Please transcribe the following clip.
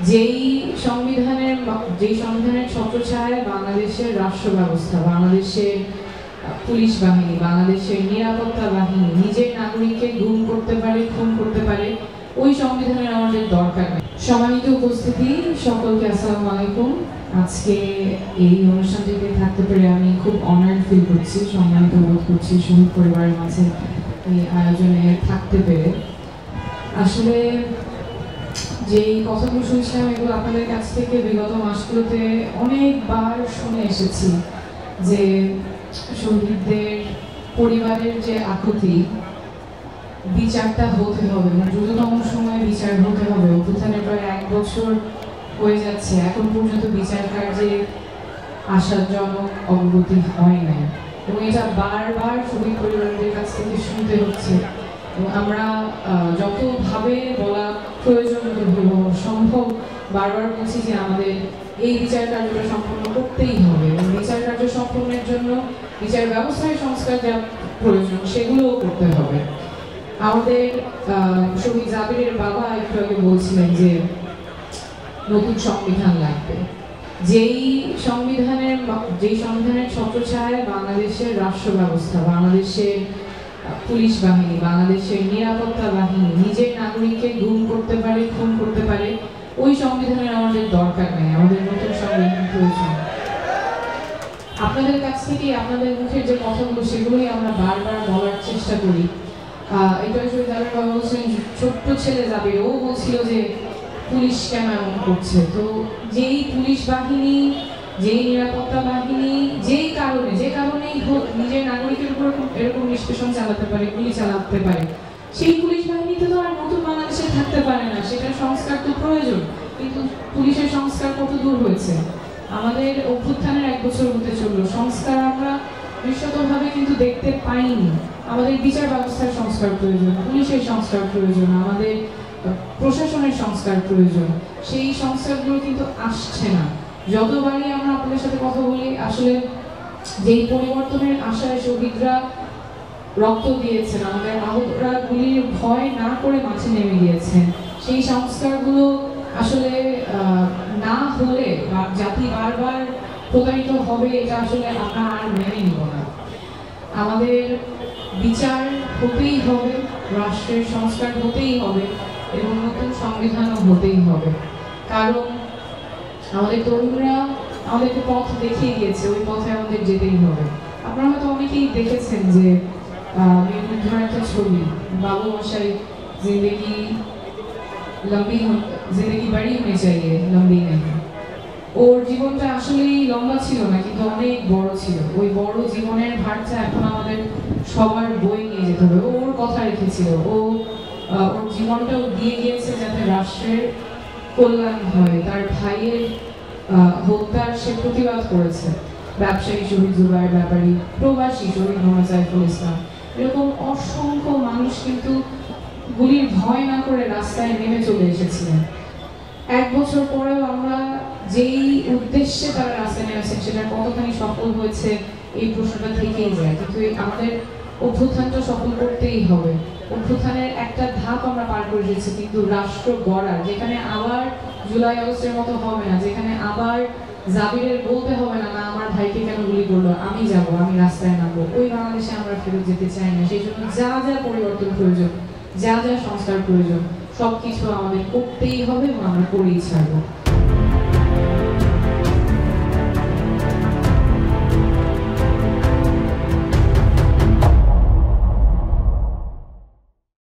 যেই সংবিধানের ছত্রছায়ায় বাংলাদেশের রাষ্ট্র ব্যবস্থা, বাংলাদেশের পুলিশ বাহিনী, বাংলাদেশের নিরাপত্তা বাহিনী নিজের নাগরিককে গুম করতে পারে, খুন করতে পারে, ওই সংবিধানের আমাদের দরকার নেই। সম্মানিত উপস্থিতি, সকলকে আসসালামু আলাইকুম। আজকে এই অনুষ্ঠানটিতে থাকতে পেরে আমি খুব অনার্ড ফিল করছি, সম্মানিত বোধ করছি শহীদ পরিবারের মাঝে এই আয়োজনে থাকতে পেরে। আসলে যেই কথাগুলো শুনছিলাম এগুলো আপনাদের কাছ থেকে বিগত মাসগুলোতে অনেকবার শুনে এসেছি যে শহীদদের পরিবারের যে আকুতি, বিচারটা হতে হবে, দ্রুততম সময়ে বিচার হতে হবে। অভ্যুত্থানের প্রায় 1 বছর হয়ে যাচ্ছে, এখন পর্যন্ত বিচার কার্যে আশাজনক অগ্রগতি হয় নাই এবং এটা বারবার শহীদ পরিবারদের কাছ থেকে শুনতে হচ্ছে। এবং আমরা যতভাবে বলা প্রয়োজন সম্ভব বারবার বলছি যে আমাদের এই বিচার কার্যটা সম্পন্ন করতেই হবে এবং বিচার কার্য সম্পন্নের জন্য বিচার ব্যবস্থায় সংস্কার যা প্রয়োজন সেগুলোও করতে হবে। আমাদের শহীদ জাবিরের বাবা একটু আগে বলছিলেন যে নতুন সংবিধান লাগবে, যেই সংবিধানের ছত্রছায়ায় বাংলাদেশের রাষ্ট্র ব্যবস্থা, বাংলাদেশের পুলিশ বাহিনী, বাংলাদেশের নিরাপত্তা বাহিনী নিজের নাগরিককে গুম করতে পারে, খুন করতে পারে, ওই সংবিধানের আমাদের দরকার নেই, আমাদের নতুন সংবিধান প্রয়োজন। আপনাদের কাছ থেকে আপনাদের মুখের যে কথাগুলো সেগুলোই আমরা বারবার বলার চেষ্টা করি। এটা জাবির বাবা বলছেন ছোট্ট ছেলে যাবে, ও বলছিল যে পুলিশ কেন এমন করছে। তো যেই পুলিশ বাহিনী, যেই নিরাপত্তা বাহিনী যে কারণেই নিজের নাগরিকের উপর এরকম নিষ্পেষণ চালাতে পারে, গুলি চালাতে পারে, সেই পুলিশ বাহিনীতে তো আর নতুন বাংলাদেশে থাকতে পারে না। সেটার সংস্কার তো প্রয়োজন, কিন্তু পুলিশের সংস্কার কত দূর হয়েছে? আমাদের অভ্যুত্থানের 1 বছর হতে চললো, সংস্কার আমরা দৃশ্যতভাবে কিন্তু দেখতে পাইনি। আমাদের বিচার ব্যবস্থার সংস্কার প্রয়োজন, পুলিশের সংস্কার প্রয়োজন, আমাদের প্রশাসনের সংস্কার প্রয়োজন। সেই সংস্কারগুলো কিন্তু আসছে না। যতবারই আমরা আপনাদের সাথে কথা বলি, আসলে যেই পরিবর্তনের আশায় শহীদরা রক্ত দিয়েছেন, আমাদের আহতরা গুলির ভয় না করে মাঠে নেমে গিয়েছেন, সেই সংস্কারগুলো আসলে না হলে জাতি বারবার প্রতারিত হবে, এটা আসলে আমরা আর মেনে নিব না। আমাদের বিচার হতেই হবে, রাষ্ট্রের সংস্কার হতেই হবে এবং নতুন সংবিধানও হতেই হবে। কারণ আমাদের তরুণরা আমাদেরকে পথ দেখিয়ে গিয়েছে, ওই পথে আমাদের যেতেই হবে। আপনারা হয়তো অনেকেই দেখেছেন যে একটা ছবি, বাবু মশাই জিন্দেগি বাড়ি হয়ে চাইয়ে লম্বি নেই। ওর জীবনটা আসলেই লম্বা ছিল না, কিন্তু অনেক বড় ছিল। ওই বড় জীবনের ভারটা এখন আমাদের সবার বই নিয়ে যেতে হবে। ওর কথা রেখেছিল, ওর জীবনটাও দিয়ে গিয়েছে যাতে রাষ্ট্রের কল্যাণ হয়। তার ভাইয়ের হত্যার সে প্রতিবাদ করেছে। ব্যবসায়ী শহীদ জুবায়ের ব্যাপারী, প্রবাসী শহীদ মোহাম্মদ সাইফুল ইসলাম, এরকম অসংখ্য মানুষ কিন্তু গুলির ভয় না করে রাস্তায় নেমে চলে এসেছিলেন। 1 বছর পরেও আমরা যেই উদ্দেশ্যে তারা রাস্তায় নেমেছেন সেটা কতখানি সফল হয়েছে এই প্রশ্নটা থেকেই যায়। কিন্তু আমাদের অভ্যুত্থানটা সফল করতেই হবে। অভ্যুত্থানের একটা ধাপ আমরা পার করে এসেছি, কিন্তু রাষ্ট্র গড়ার, যেখানে আবার জুলাই আগস্টের মতো হবে না, যেখানে আবার জাবিরের বলতে হবে না, না আমার ভাইকে কেন গুলি করলো, আমি যাব, আমি রাস্তায় নামবো, ওই বাংলাদেশে আমরা ফেরত যেতে চাই না। সেই জন্য যা যা পরিবর্তন প্রয়োজন, যা যা সংস্কার প্রয়োজন, সবকিছু আমাদের করতেই হবে এবং আমরা করেই ছাড়বো।